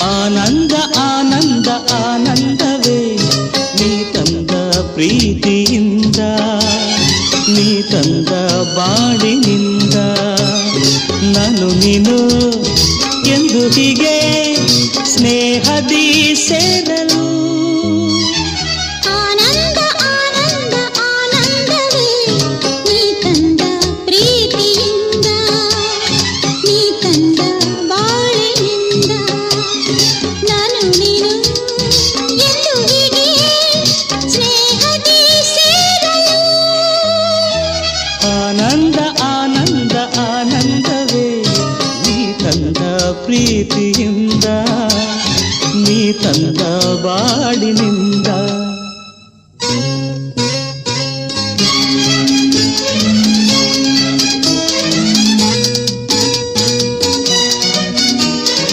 ಆನಂದ ಆನಂದ ಆನಂದವೇ ನೀ ತಂದ ಪ್ರೀತಿಯಿಂದ, ನೀ ತಂದ ಬಾಳಿನಿಂದ. ನಾನು ನೀನು ಎಂದು ಹೀಗೆ ಸ್ನೇಹದಿ ಸೇರಲು. ಆನಂದ ಆನಂದ ಆನಂದವೇ ನೀ ತಂದ ಪ್ರೀತಿಯಿಂದ, ನೀ ತಂದ ಬಾಳಿನಿಂದ. ನಾನು ನೀನು ಎಂದು ಹೀಗೆ ಸ್ನೇಹದಿ ಸೇರಲು. ಆನಂದ ಆನಂದ ಆನಂದವೇ ನೀ ತಂದ ಪ್ರೀತಿಯಿಂದ, ನೀ ತಂದ ಬಾಳಿನಿಂದ.